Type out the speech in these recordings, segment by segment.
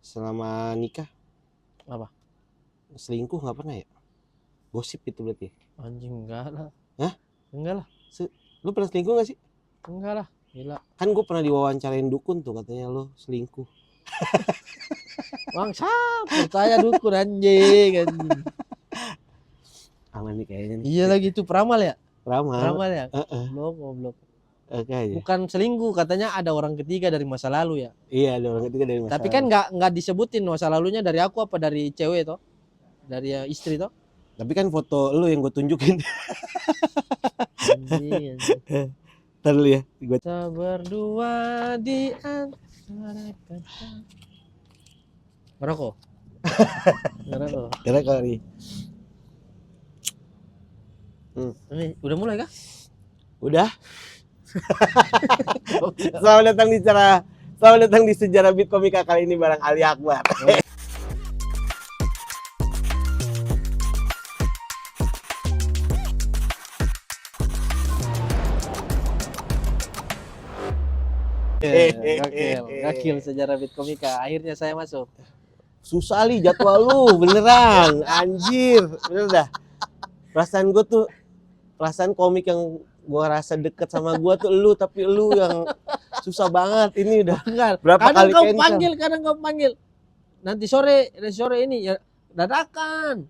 selama nikah Apa? selingkuh nggak pernah ya? Gosip itu berarti. Anjing, enggak lah. Hah? Enggak lah. Lu pernah selingkuh gak sih? Enggak lah. Gila. Kan gue pernah diwawancarain dukun tuh, katanya lu selingkuh. Bangsa, percaya dukun anjing. Aman nih kayaknya nih. Iya lagi itu peramal ya? Ramal. Peramal ya? Heeh. Goblok. Oke aja. Bukan selingkuh, katanya ada orang ketiga dari masa lalu ya. Iya, ada orang ketiga dari masa Tapi lalu. kan nggak disebutin masa lalunya dari aku apa dari cewek toh? Dari istri toh? Tapi kan foto lu yang gue tunjukin. Anjing. Ntar dulu ya. Kita berdua di antara kata. Ngerokok? Ngerokok? Karena kali. Ini udah mulai kah? Udah. Selamat datang di Sejarah Beat Komika kali ini bareng Ali Akbar. Gakil Sejarah Beat Komika. Akhirnya saya masuk. Susah li jadwal lu beneran anjir. Bener dah. Perasaan komik yang gua rasa deket sama gua tuh lu, tapi lu yang susah banget. Ini udah berapa Kadang kali kau cancel. panggil, kadang kau panggil. Nanti sore ini ya dadakan.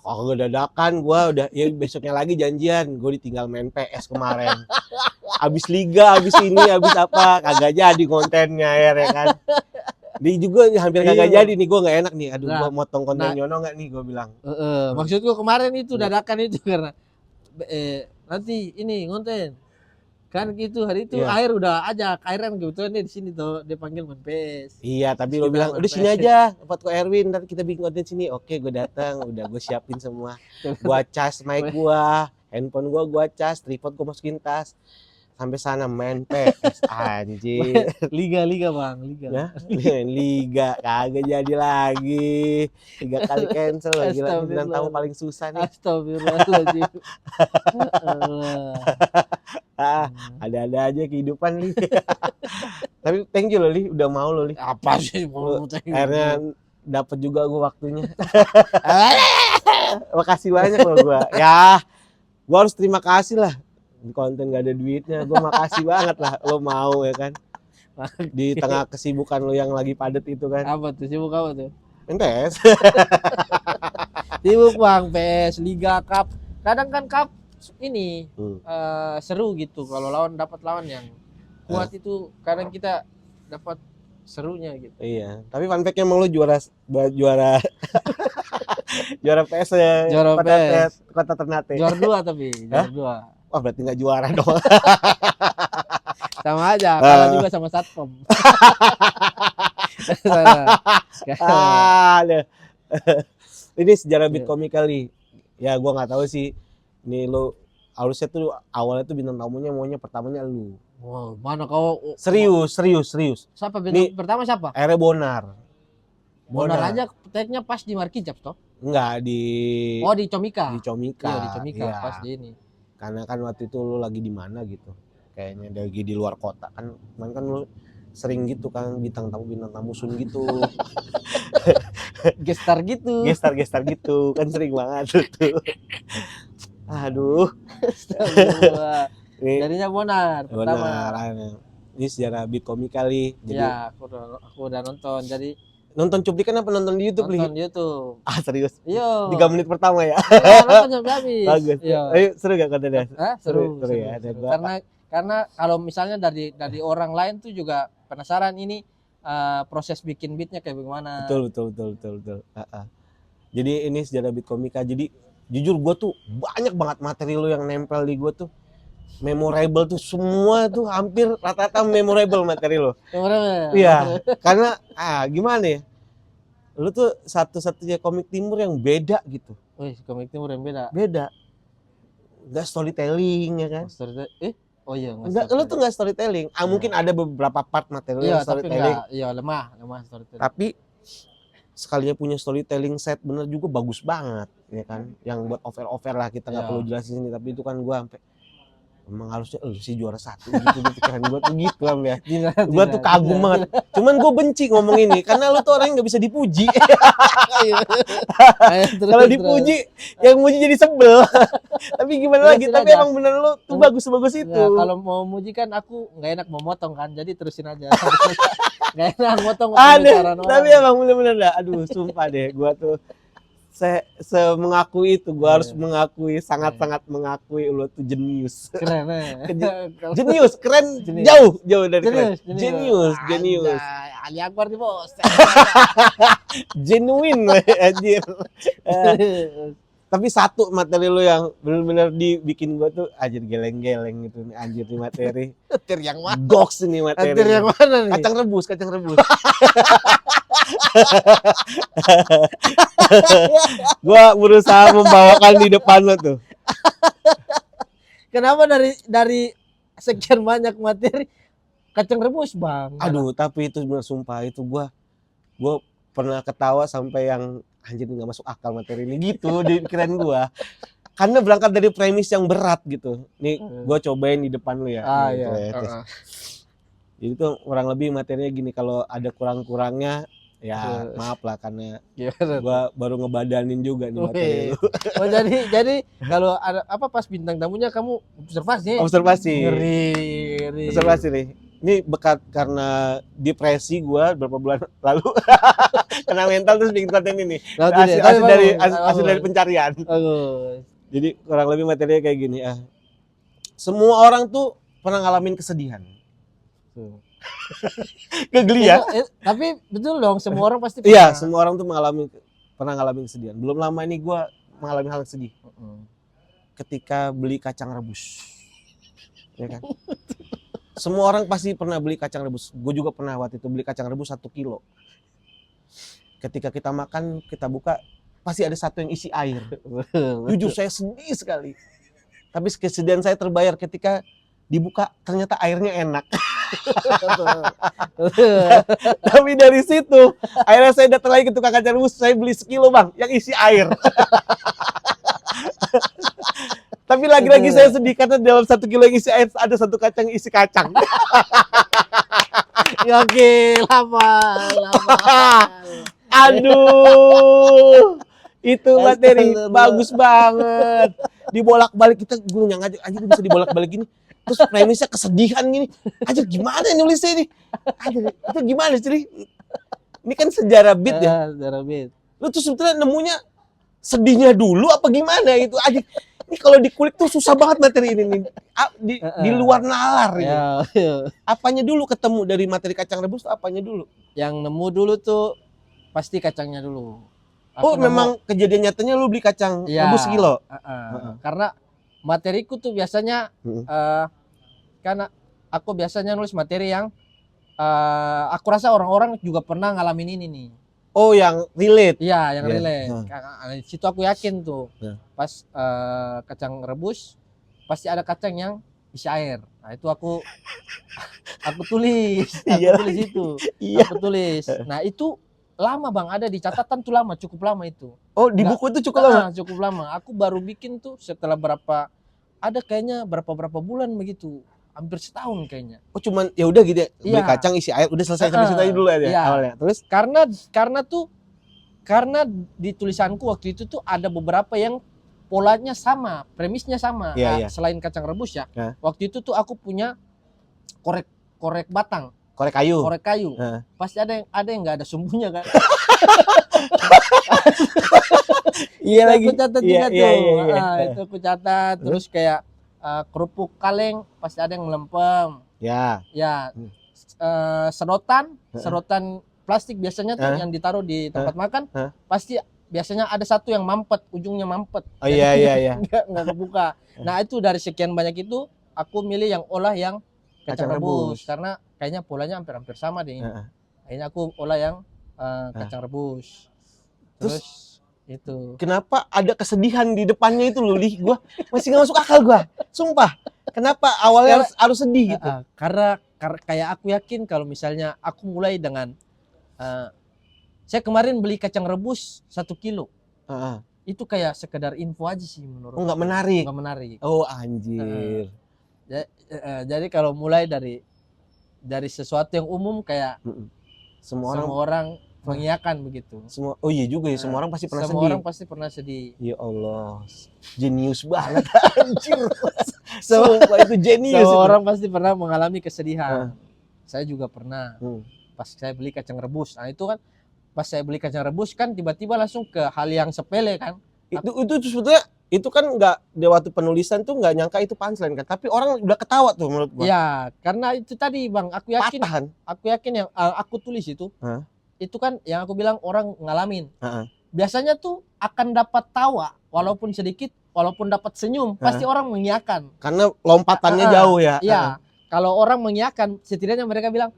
Kalau dadakan gua udah ya besoknya lagi janjian. Gua ditinggal main PS kemarin. Abis liga, abis ini, abis apa, kagak jadi kontennya ya kan. Dia juga hampir kagak jadi nih, gue nggak enak nih. Aduh, gue motong konten Yono nggak nih, gue bilang. Maksudku kemarin itu dadakan itu karena nanti ini konten kan gitu, hari itu akhir udah ajak Kairan kebetulan dia di sini tuh, dia panggil main PS. Iya, tapi lo bilang udah sini aja, tempat ko Erwin, nanti kita bikin konten sini. Oke, gue datang, udah gue siapin semua. Gua cas mic gua, handphone gua cas, tripod gua masukin tas. Sampai sana main PS anjir. Liga bang, liga. Liga kagak jadi lagi. 3 kali cancel lagi. Bintang tamu paling susah nih. Astagfirullahaladzim. Ada-ada aja kehidupan nih. Tapi thank you loh Li, udah mau lo Li. Apa sih mau akhirnya dapat juga gua waktunya. Makasih banyak loh gua. Ya, gua harus terima kasih lah. Di konten gak ada duitnya, gue makasih banget lah lo mau ya kan. Di tengah kesibukan lo yang lagi padet itu kan. Apa tuh, sibuk apa tuh? PS. Sibuk bang, PS, Liga, Cup. Kadang kan Cup ini seru gitu, kalau dapat lawan yang kuat itu kadang kita dapat serunya gitu. Iya, tapi fun fact-nya emang lo juara juara PS ya. Juara PS. Kota Ternate. Juara 2 tapi, juara 2. Wah, berarti nggak juara dong. Sama aja, kalah juga sama Satpam. Ini sejarah Beat Komika kali. Ya gua nggak tahu sih. Ini lo harusnya tuh awalnya tuh bintang tamunya maunya pertamanya lu. Wow, mana kau? Serius. Siapa bintang pertama siapa? Ere Bonar. Bonar aja tag-nya pas di Markijab toh? Enggak di. Oh, di Comika. Di Comika. Iya, di Comika iya. pas di ini. Karena kan waktu itu lu lagi di mana gitu. Kayaknya lagi di luar kota kan. Kan lu sering gitu kan bintang tamu sun gitu. Gestar gitu. Gestar gitu kan sering banget tuh. Aduh. Jadinya Bonar pertama. Ini sejarah Beat Komika kali. Jadi ya, aku udah nonton. Jadi nonton cuplikan apa nonton di YouTube? Nonton di YouTube. Ah, serius? Iya. 3 menit pertama ya? Iya, nonton sampai habis. Bagus. Iya. Ayo, seru gak kontennya? Seru ya. Seru. Karena kalau misalnya dari orang lain tuh juga penasaran ini proses bikin beatnya kayak bagaimana. Betul. Jadi ini sejarah Beat Komika. Jadi jujur gue tuh banyak banget materi lo yang nempel di gue tuh. Memorable tuh semua tuh hampir rata-rata memorable materi lo. Memorable. Iya, karena gimana ya? Lu tuh satu-satunya komik timur yang beda gitu. Wih, komik timur yang beda. Beda. Enggak storytelling ya kan? Oh iya, enggak, lu tuh enggak storytelling. Mungkin ada beberapa part materi yang storytelling. Iya, lemah storytelling. Tapi sekalinya punya storytelling set bener juga bagus banget ya kan. Yang buat over lah kita enggak perlu jelasin ini, tapi itu kan gua sampai emang harusnya lu sih juara 1 gitu pikiran gue tuh gitu Am ya. Gue tuh kagum banget. Cuman gue benci ngomong ini karena lu tuh orang yang nggak bisa dipuji. Kalau dipuji, yang muji jadi sebel. Tapi gimana lagi? Tapi emang bener lu tuh bagus-bagus itu. Nah, kalau mau muji kan aku nggak enak mau motong kan, jadi terusin aja. Nggak enak motong Ada, tapi emang bener-bener dah. Aduh, sumpah deh, gue tuh mengakui itu, gue harus mengakui, sangat-sangat mengakui lu tuh jenius. Keren Jenius, keren, jauh dari keren. Jenius. Ali Akbar nih bos. Genuine, anjir. Tapi satu materi lu yang benar-benar dibikin gua tuh anjir geleng-geleng gitu nih, anjir nih materi. Mater yang mana? Goks ini materi. Mater yang mana nih? Kacang rebus. Gua berusaha membawakan di depan lo tuh. Kenapa dari sekian banyak materi kacang rebus, Bang? Aduh, tapi itu benar sumpah itu gua pernah ketawa sampai yang anjir nggak masuk akal materi ini gitu di pikiran gua. Karena berangkat dari premis yang berat gitu. Nih gua cobain di depan lu ya. Iya. Jadi tuh kurang lebih materinya gini, kalau ada kurang-kurangnya ya maaf lah karena gua baru ngebadanin juga nih materi lu. Oh jadi kalau ada apa pas bintang tamunya kamu observasi. Ngeri. Observasi nih. Ini bekat karena depresi gua beberapa bulan lalu. Kena mental terus bikin konten ini. Hasil dari pencarian. Jadi kurang lebih materinya kayak gini. Semua orang tuh pernah ngalamin kesedihan. Kegeli ya? Tapi betul dong, semua orang pasti pernah. Iya, semua orang tuh pernah ngalamin kesedihan. Belum lama ini gue mengalami hal sedih. Ketika beli kacang rebus. Ya kan? Semua orang pasti pernah beli kacang rebus. Gue juga pernah waktu itu beli kacang rebus 1 kilo. Ketika kita makan, kita buka, pasti ada satu yang isi air. Jujur saya sedih sekali. Tapi kesedihan saya terbayar ketika dibuka ternyata airnya enak. Tapi dari situ akhirnya saya datang lagi ke tukang kacang rebus, saya beli 1 kilo Bang yang isi air. Tapi lagi-lagi saya sedih karena dalam 1 kilo yang isi air ada 1 kacang isi kacang. Oke, lama. Aduh, itu materi bagus banget. Dibolak-balik kita, gue nyangka aja bisa dibolak-balik gini. Terus premisnya kesedihan gini. Aja gimana nulisnya ini? Itu gimana sih? Ini kan sejarah beat ya. Sejarah beat. Lu tuh sebetulnya nemunya sedihnya dulu apa gimana itu aja. Ini kalau dikulik tuh susah banget materi ini nih. Di luar nalar ini. Apanya dulu ketemu dari materi kacang rebus tuh apanya dulu? Yang nemu dulu tuh pasti kacangnya dulu. Memang kejadian nyatanya lu beli kacang rebus 1 kilo. Karena materiku tuh biasanya karena aku biasanya nulis materi yang aku rasa orang-orang juga pernah ngalamin ini nih. Oh, yang relate. Iya, yang relate. Di situ aku yakin tuh. Pas kacang rebus pasti ada kacang yang isi air. Nah, itu aku tulis. Tulis itu. Aku tulis. Nah, itu lama Bang, ada di catatan tuh lama, cukup lama itu. Oh, di buku itu cukup lama? Cukup lama. Aku baru bikin tuh setelah kayaknya berapa bulan begitu. Hampir setahun kayaknya. Oh, cuman ya udah gitu ya. Beli kacang isi air, udah selesai sampai situ aja dulu aja awalnya. Terus karena di tulisanku waktu itu tuh ada beberapa yang polanya sama, premisnya sama. Selain kacang rebus ya. Waktu itu tuh aku punya korek batang. Korek kayu. Pasti ada yang nggak ada sumbunya kan. Iya lagi. Aku catat juga tuh. Itu aku catat. Terus kayak kerupuk kaleng pasti ada yang melempem. Ya. Sedotan plastik biasanya tuh yang ditaruh di tempat makan. Pasti biasanya ada satu yang mampet, ujungnya mampet. Oh iya. Nggak kebuka. Nah itu dari sekian banyak itu aku milih yang olah yang kacang rebus karena kayaknya polanya hampir sama deh. Akhirnya aku olah yang kacang rebus. Terus itu. Kenapa ada kesedihan di depannya itu loh, Lih? Gua masih nggak masuk akal gua. Sumpah. Kenapa awalnya harus sedih gitu? Karena kayak aku yakin kalau misalnya aku mulai dengan saya kemarin beli kacang rebus 1 kilo. Itu kayak sekedar info aja sih menurut. Oh, nggak menarik. Oh, anjir. Jadi kalau mulai dari sesuatu yang umum kayak Semua semua orang mengiyakan begitu. Oh iya juga ya, semua orang pasti pernah Semua sedih. orang pasti pernah sedih. Ya Allah, jenius banget anjir. Sumpah itu jenius. Semua itu. orang pasti pernah mengalami kesedihan. Saya juga pernah. Pas saya beli kacang rebus. Nah itu kan pas saya beli kacang rebus kan tiba-tiba langsung ke hal yang sepele kan. Itu sebetulnya itu kan nggak di waktu penulisan tuh nggak nyangka itu punchline kan, tapi orang udah ketawa tuh menurut gua. Ya, karena itu tadi Bang, aku yakin Patahan. yang aku tulis itu. Itu kan yang aku bilang orang ngalamin. Biasanya tuh akan dapat tawa walaupun sedikit, walaupun dapat senyum, pasti orang mengiyakan. Karena lompatannya jauh ya. Iya. Kalau orang mengiyakan, setidaknya mereka bilang,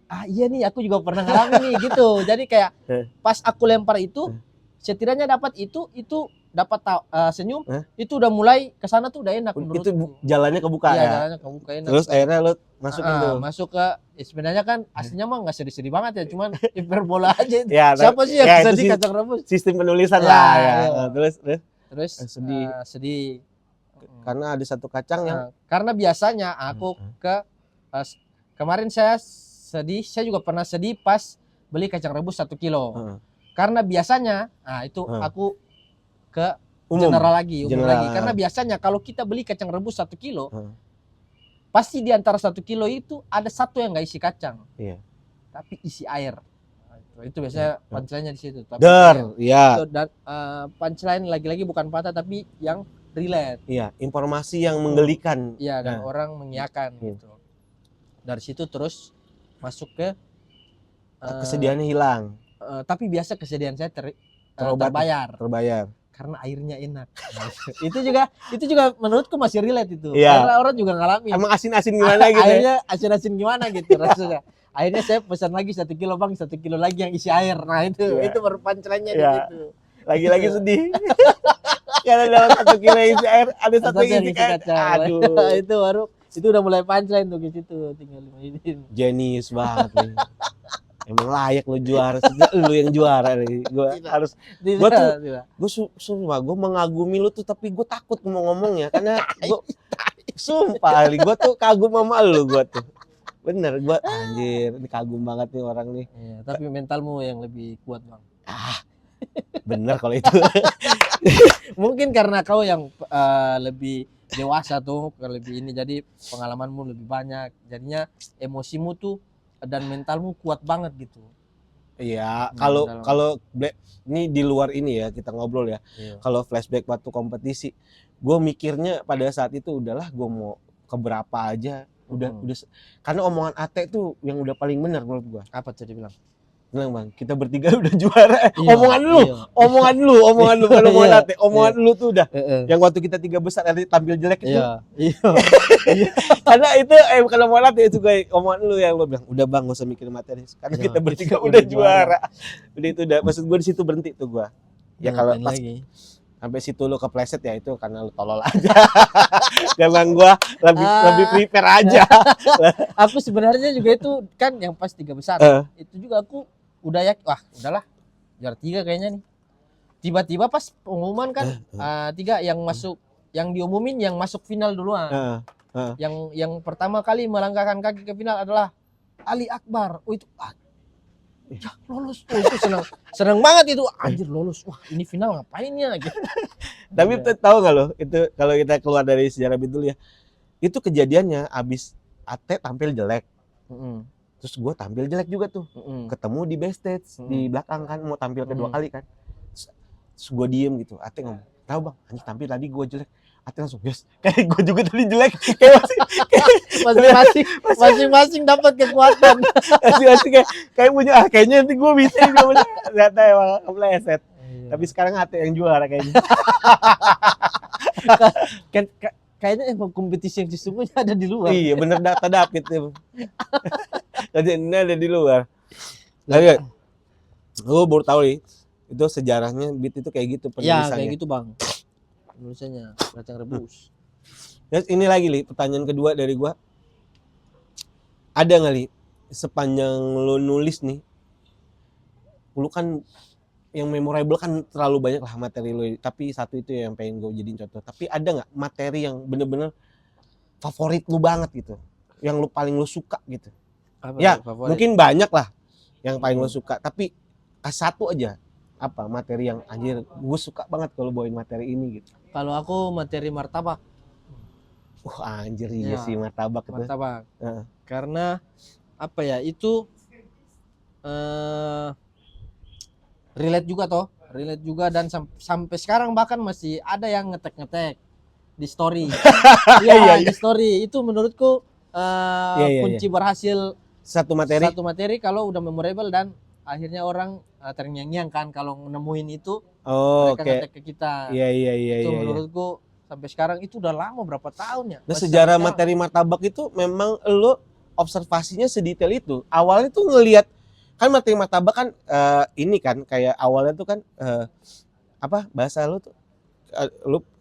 "Ah, iya nih, aku juga pernah ngalamin nih." Gitu. Jadi kayak pas aku lempar itu, setidaknya dapat itu dapat senyum, itu udah mulai ke sana tuh udah enak menurutku. Itu jalannya kebuka ya. ya. Jalannya kebuka enak. Terus akhirnya lo masukin tuh. Masuk ke sebenarnya kan aslinya mah nggak sedih-sedih banget ya, cuman hiperbola aja. Ya, siapa sih yang ya, sedih kacang rebus? Sistem penulisan Ya, lah ya. iya. Terus sedih. Sedih. Karena ada satu kacang yang karena biasanya aku kemarin saya sedih, saya juga pernah sedih pas beli kacang rebus 1 kilo. Karena biasanya itu aku ke umum lagi. Karena biasanya kalau kita beli kacang rebus 1 kilo, pasti di antara 1 kilo itu ada satu yang nggak isi kacang, tapi isi air. Itu biasanya punchline-nya di situ. Tapi dan punchline lagi-lagi bukan patah tapi yang relate. Iya, informasi yang menggelikan. Iya, dan orang mengiyakan gitu. Dari situ terus masuk ke kesedihannya hilang. Tapi biasa kesedihan saya terbayar. Karena airnya enak. itu juga menurutku masih relate itu. Karena orang juga ngalamin. Emang asin-asin gimana gitu. Airnya asin-asin gimana gitu rasanya. Akhirnya saya pesan lagi 1 kilo Bang, 1 kilo lagi yang isi air. Nah itu baru punchline-nya di situ. Lagi-lagi sedih. Karena dalam 1 kilo isi air ada satu yang isi kacang. Aduh. itu udah mulai punchline tuh di situ, tinggal dimainin. Jenius banget nih. Emang layak lo juara, lu yang juara nih. Gue mengagumi lu tuh, tapi gue takut ngomong-ngomongnya karena sumpah gue tuh kagum sama lu, gue tuh. Bener, gue anjir, ini kagum banget nih orang nih. Iya, tapi mentalmu yang lebih kuat Bang. Bener kalau itu. Mungkin karena kau yang lebih dewasa tuh, lebih ini, jadi pengalamanmu lebih banyak, jadinya emosimu tuh dan mentalmu kuat banget gitu. Iya, kalau ini di luar ini ya kita ngobrol ya. Kalau flashback waktu kompetisi, gue mikirnya pada saat itu udahlah gue mau keberapa aja, udah karena omongan Ate tuh yang udah paling benar menurut gue. Apa tuh dia bilang? Bilang Bang, kita bertiga udah juara. Omongan lu bukan omongan Ate. Omongan lu tuh udah. Yang waktu kita 3 besar ada tampil jelek itu. Iya. Karena itu bukan omongan Ate, itu gue omongan lu yang lu bilang, "Udah Bang, enggak usah mikirin materi. Karena kita bertiga udah juara." Udah itu udah, maksud gue di situ berhenti tuh gue. Ya kalau pas sampai situ lu kepleset ya itu karena lu tolol aja. Memang gue lebih prepare aja. Aku sebenarnya juga itu kan yang pas 3 besar. Itu juga aku udah udahlah juara 3 kayaknya nih. Tiba-tiba pas pengumuman kan 3 yang masuk, yang diumumin yang masuk final duluan. Yang pertama kali melangkahkan kaki ke final adalah Ali Akbar. Itu lolos tuh, itu senang banget itu, anjir lolos. Wah, ini final ngapain ya gitu. Tapi tahu nggak lo, itu kalau kita keluar dari sejarah dulu ya, itu kejadiannya abis Ate tampil jelek. Terus gue tampil jelek juga tuh. Ketemu di backstage di belakang kan, mau tampil kedua kali kan. Terus gue diem gitu. Ate ngomong, "Tahu Bang, anjir tampil tadi gue jelek." Ate langsung, "Yes, kayak gue juga tadi jelek." Masing-masing dapat kekuatan. Masing-masing kayak punya kayaknya nanti gue bisa nih. Ternyata emang kepleset. Tapi sekarang Ate yang juara kayaknya. Kayaknya emang kompetisi yang sesungguhnya ada di luar. Iya, bener data David tuh. Ini ada di luar. Tapi gue baru tahu nih, itu sejarahnya beat itu kayak gitu penulisannya. Ya, kayak gitu Bang. Penulisannya kacang rebus. Terus ini lagi Li, pertanyaan kedua dari gua. Ada nggak Li, sepanjang lo nulis nih, lu kan yang memorable kan terlalu banyak lah materi lo, tapi satu itu yang pengen gue jadiin contoh. Tapi ada nggak materi yang bener-bener favorit lu banget gitu, yang lu paling lu suka gitu. Apa Ya, favorit? mungkin banyak lah yang paling lu suka, tapi satu aja, apa materi yang anjir gue suka banget kalau bawain materi ini gitu. Kalau aku materi martabak. Anjir iya Ya, sih martabak itu. martabak. Heeh. Karena apa ya, itu relate juga dan sampai sekarang bahkan masih ada yang ngetek di story. Iya, Iya, iya. di story itu menurutku Iya, iya, kunci berhasil Satu materi. satu materi kalau udah memorable dan akhirnya orang terngiang-ngiang kan kalau nemuin itu, Oh, mereka oke. ngetek ke kita. Iya, iya, iya, Itu iya. menurutku sampai sekarang itu udah lama, berapa tahun ya? Nah, Masih sejarah sampai sekarang. materi martabak itu memang lo observasinya sedetail itu. Awalnya tuh ngelihat kan materi martabak kan ini kan kayak awalnya tuh kan apa bahasa lo tuh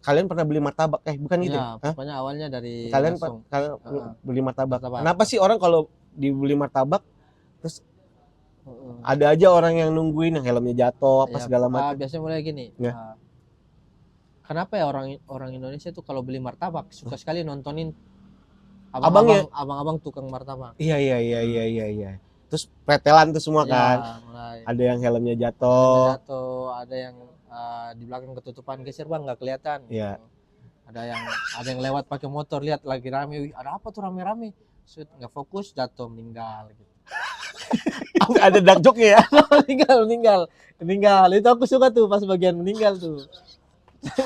kalian pernah beli martabak bukan gitu Ya, ya? Hah? pokoknya awalnya dari Kalian langsung. beli martabak. Martabak. Kenapa sih orang kalau dibeli martabak terus ada aja orang yang nungguin yang helmnya jatuh apa Ya, segala macam. biasanya mulai gini. Ya. Kenapa ya orang Indonesia tuh kalau beli martabak suka sekali nontonin Abangnya. abang-abang tukang martabak. Iya, iya, iya, iya, iya, iya. Terus pretelan tuh semua kan. Ya, mulai. Ada yang helmnya Helmnya jatuh. jatuh, ada yang di belakang ketutupan geser bang nggak kelihatan. Iya. Ada yang lewat pakai motor, lihat lagi rame, wih, ada apa tuh rame-rame? Shoot, nggak fokus, jatuh, meninggal gitu. Ada dark joke-nya ya. meninggal. Itu aku suka tuh pas bagian meninggal tuh.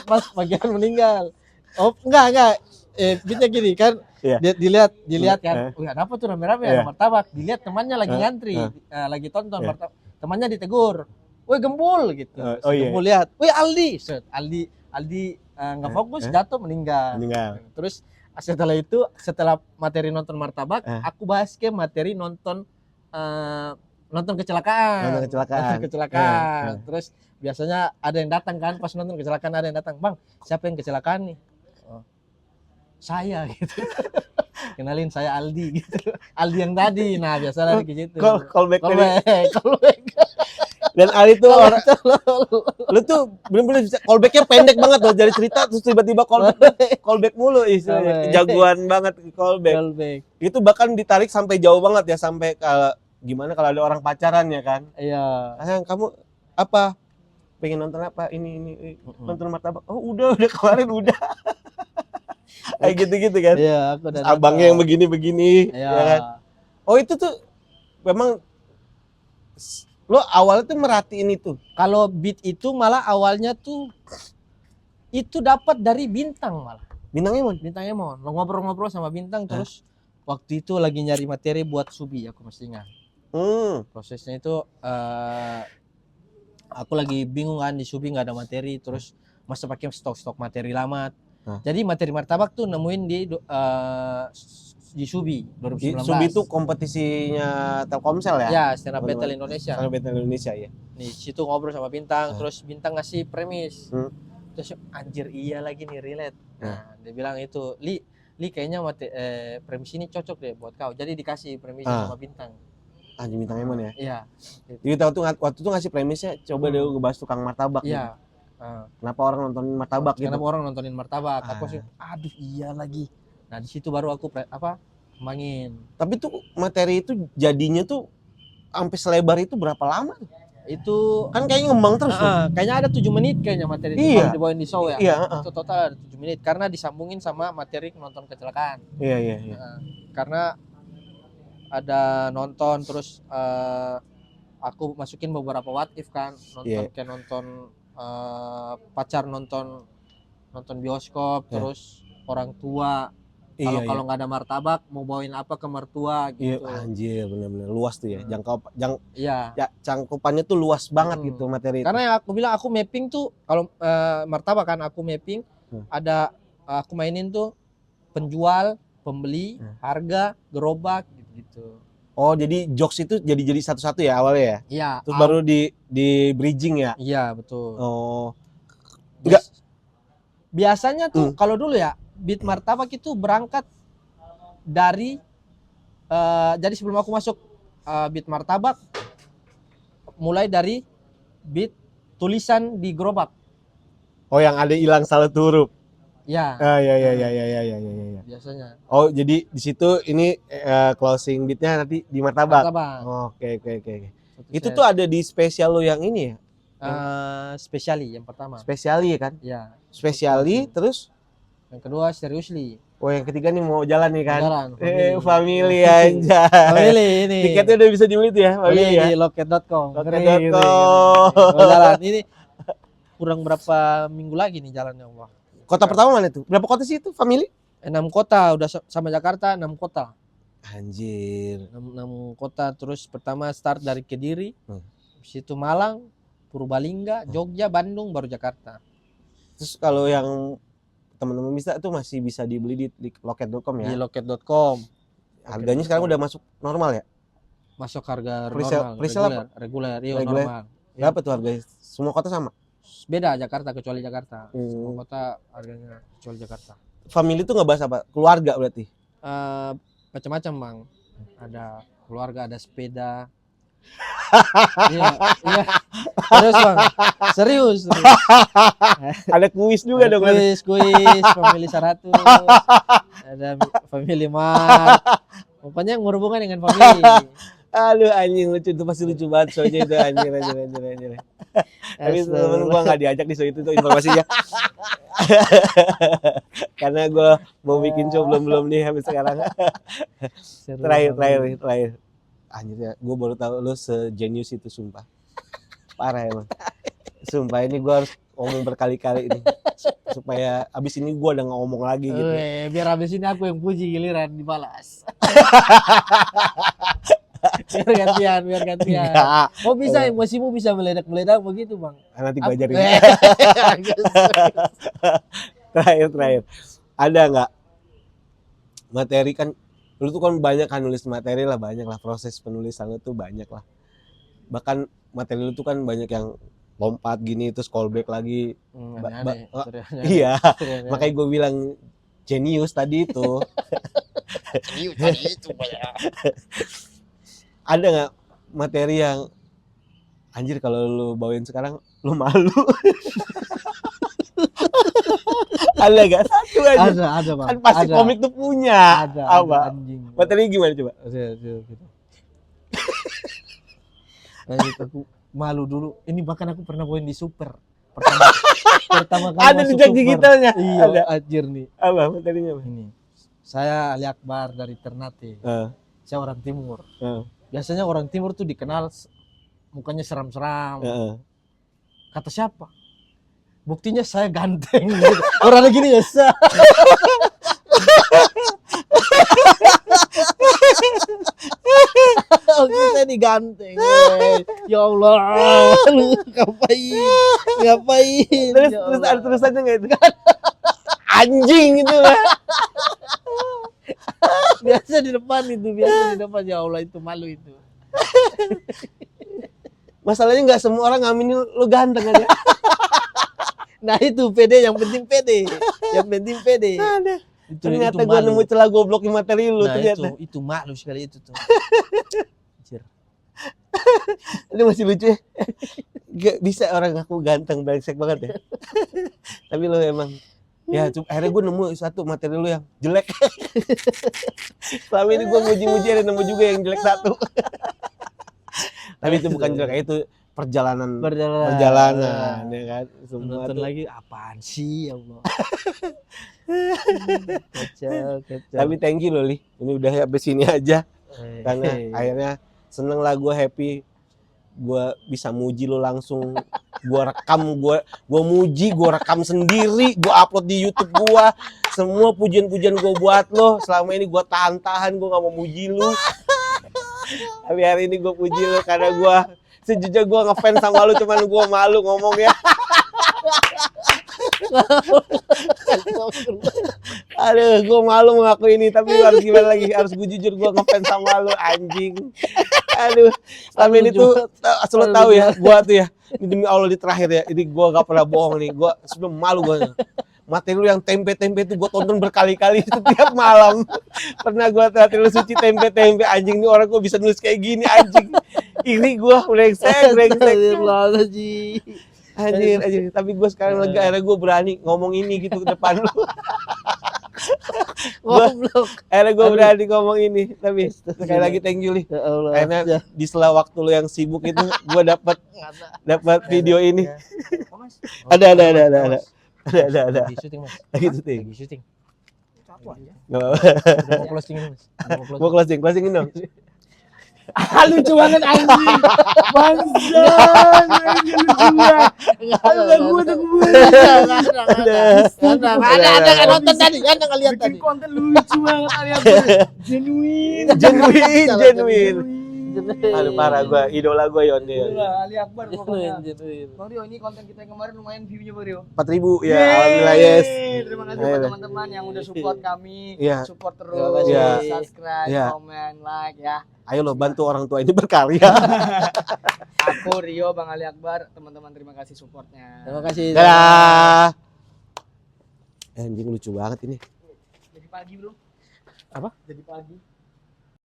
Pas bagian meninggal. Oh, enggak. Beatnya gini kan, Iya. dilihat kan. Wih, ada apa tuh rame-rame, Iya. ada martabak. Dilihat temannya lagi ngantri, lagi tonton Iya. martabak. Temannya ditegur. Wih, gembul gitu. Oh, iya. Gembul lihat. Wih, Aldi. Set, Aldi nggak fokus, jatuh, meninggal. Terus setelah materi nonton martabak, aku bahas ke materi nonton kecelakaan. Nonton kecelakaan. Terus biasanya ada yang datang kan, pas nonton kecelakaan ada yang datang, bang, siapa yang kecelakaan nih? Oh, saya gitu. Kenalin, saya Aldi gitu. Aldi yang tadi. Nah, biasanya kayak gitu. Callback. Callback. Dan Ali tuh orang, lu tuh bener-bener bisa callbacknya pendek banget loh, dari cerita terus tiba-tiba callback mulu istilahnya. Jagoan banget callback. Itu bahkan ditarik sampai jauh banget ya, sampai gimana kalau ada orang pacaran ya kan. Iya. Sayang, kamu apa? Pengen nonton apa? Ini nonton martabak. Oh, udah kemarin udah. Kayak gitu-gitu kan. Iya, aku udah abangnya yang begini-begini. Iya. Ya kan? Oh, itu tuh memang lo awalnya tuh merhatiin itu. Kalau beat itu malah awalnya tuh itu dapat dari Bintang malah. Bintang Emon. Lo ngobrol-ngobrol sama Bintang terus waktu itu lagi nyari materi buat Subi, aku masih ingat. Prosesnya itu aku lagi bingung kan, di Subi nggak ada materi, terus masih pakai stok materi lama. Jadi materi martabak tuh nemuin di Subi 2019. Subi itu kompetisinya Telkomsel ya? Ya, Stand Up Battle Indonesia. Stand Up Battle Indonesia ya. Nih, situ ngobrol sama Bintang, terus Bintang ngasih premis. Terus anjir iya lagi nih, relate. Nah, dia bilang itu, Li kayaknya premis ini cocok deh buat kau. Jadi dikasih premisnya sama Bintang. Anjir, Bintang Emon ya? Iya. Jadi waktu itu ngasih premisnya, coba deh ngebahas tukang martabak. Iya. Gitu. Kenapa orang nontonin martabak gitu? Kenapa orang nontonin martabak? Aku sih, aduh iya lagi. Nah, di situ baru aku kembangin. Tapi tuh materi itu jadinya tuh sampai selebar itu berapa lama tuh? Itu kan kayaknya ngembang terus tuh. Kayaknya ada 7 menit kayaknya materi itu kalau dibawain di show ya. Itu total ada 7 menit karena disambungin sama materi nonton kecelakaan. Iya. Karena ada nonton terus aku masukin beberapa what if kan, nonton kayak nonton pacar nonton bioskop, terus orang tua kalau nggak ada martabak mau bawain apa ke mertua gitu. Iya, anjir benar-benar luas tuh ya. Iya. Cangkupannya tuh luas banget gitu materi. Karena yang aku bilang aku mapping tuh kalau martabak kan aku mapping ada aku mainin tuh penjual, pembeli, harga, gerobak gitu. Oh, jadi jokes itu jadi satu-satu ya awalnya ya? Iya. Terus baru di bridging ya? Iya, betul. Oh. Biasanya tuh kalau dulu ya beat martabak itu berangkat dari jadi sebelum aku masuk beat martabak mulai dari beat tulisan di gerobak. Oh, yang ada hilang salah huruf. Ya, Ya. biasanya. Oh, jadi di situ ini closing beatnya nanti di martabak. Martabak. Oke. Satu Itu set. tuh ada di spesial lo yang ini ya? Spesiali yang pertama. Spesiali ya kan? Ya. Spesiali, terus Yang kedua seriously. oh yang ketiga nih mau jalan nih kan? Jalan, Family aja. Family ini. Tiketnya udah bisa dibeli tuh ya, Beli family ya. di loket.com. Loket.com. Mau jalan ini kurang berapa minggu lagi nih jalannya Allah. Kota pertama mana tuh? Berapa kota sih itu, family? 6 kota udah sama Jakarta, 6 kota. Anjir. 6 kota terus pertama start dari Kediri. Habis itu Malang, Purbalingga, Jogja, Bandung baru Jakarta. Terus kalau yang teman-teman bisa tuh masih bisa dibeli di loket.com ya? Di loket.com. Harganya sekarang udah masuk normal ya? Masuk harga Presale normal, reguler, iya Reguler. normal. Berapa tuh harganya? Semua kota sama? Beda Jakarta kecuali Jakarta. Hmm. Semua kota harganya kecuali Jakarta. Family tuh ngebahas apa? Keluarga berarti? Macam-macam bang. Ada keluarga, ada sepeda. Iya. Serius bang. Serius. Ada kuis juga dong. Kuis, family 100. Ada family Mar. Pokoknya yang berhubungan dengan family. Aduh anjing lucu itu pasti lucu banget soalnya itu anjir. Tapi temen gua nggak diajak di show itu tuh informasinya. Karena gua mau bikin show belum nih habis sekarang. Terakhir. Anjir ya, gua baru tahu lu sejenius itu sumpah. Parah emang. Sumpah ini gua harus ngomong berkali-kali ini. Supaya abis ini gua udah nggak ngomong lagi gitu. Biar abis ini aku yang puji giliran dibalas. biar gantian. Enggak. Oh bisa emosimu bisa meledak begitu bang. Nanti gua ajarin. Terakhir. Ada nggak materi kan? Lu tuh kan banyak kan nulis materi lah, banyak lah proses penulisan lu tuh banyak lah. Bahkan materi lu tuh kan banyak yang lompat gini terus callback lagi. Iya. Makanya gue bilang genius tadi itu. Ada nggak materi yang anjir kalau lu bawain sekarang lu malu? Ada gak satu aja? Ada bang. Kan pasti komik tuh punya. Apa? Anjing. Materi gimana coba? Aku malu dulu. Ini bahkan aku pernah bawain di Super. Pertama kali Ada masuk jejak Super. digitalnya. Iya, Ada. anjir nih. Apa materinya? Ini. Saya Ali Akbar dari Ternate. Saya orang Timur. Biasanya orang Timur tuh dikenal mukanya seram-seram. Kata siapa? Buktinya saya ganteng. Gitu. Orang gini ya. Saya nih ganteng. Ya Allah. Ngapain? Terus ada terusannya nggak itu? Anjing gitu lah. Biasa di depan ya Allah itu malu itu. Masalahnya nggak semua orang ngaminin lu ganteng kan ya? Nah itu pede, yang penting pede. Ada. Ternyata itu gue nemu celah goblokin materi lu ternyata. Itu malu sekali itu tuh. Ini masih lucu ya. Gak bisa orang aku ganteng brengsek banget ya. Tapi lu emang ya akhirnya gue nemu satu materi lu yang jelek. Selama ini gue muji-muji ada nemu juga yang jelek satu. Tapi itu bukan jelek, itu perjalanan ya kan. Semua nonton tuh. lagi apaan sih ya Allah. Kacau. Tapi thank you loh Li. Ini udah sampai sini aja. Karena akhirnya seneng lah gue, happy. Gue bisa muji lo langsung. Gue rekam, gue muji, gue rekam sendiri, gue upload di YouTube gue. Semua pujian-pujian gue buat lo. Selama ini gue tahan-tahan, gue gak mau muji lo. Tapi hari ini gue puji lo karena gue sejujurnya gue ngefans sama lo, cuman gue malu ngomong ya. Aduh, gue malu mengaku ini, tapi harus gimana lagi? Harus gue jujur, gue ngefans sama lo, anjing. Aduh, selama ini tuh asal lo tahu ya, gue tuh ya, ini demi Allah di terakhir ya, ini gue gak pernah bohong nih, gue sebelum malu gue. Materi lu yang tempe-tempe itu gue tonton berkali-kali setiap malam. Pernah gue materi lu suci tempe-tempe, anjing nih orang gue bisa nulis kayak gini anjing. Ini gue brengsek. Anjir. Tapi gue sekarang lega, akhirnya gue berani ngomong ini gitu ke depan lu. Goblok. Akhirnya gue berani ngomong ini. Tapi sekali lagi thank you, Li. Ya Allah. Akhirnya di sela waktu lu yang sibuk itu, gue dapat video ini. Oh, Mas. Ada. Lagi syuting, Mas. Lagi syuting. Lagi syuting. Capek aja. Nggak apa-apa. Udah mau closing ini, Mas. Udah mau closing. Mau closingin dong. Lucu banget anjing. Bangsat. Lucu banget. Ada nggak nonton tadi? Ada nggak lihat Bikin tadi? konten lucu banget alias genuine. Genuine. Aduh parah gue, idola gue Yonde. Ali Akbar pokoknya. Genuine. Bang Rio, ini konten kita yang kemarin lumayan view-nya Bang Rio. 4.000 ya, alhamdulillah yes. Terima kasih Ayo. buat teman-teman yang udah support kami. Iya. Support Terima terus, kasih. Iya. subscribe, Iya. komen, like ya. Ayo lo bantu orang tua ini berkarya. Aku Rio, Bang Ali Akbar, teman-teman terima kasih supportnya. Terima kasih. Dadah. Anjing lucu banget ini. Jadi pagi bro. Apa? Jadi pagi.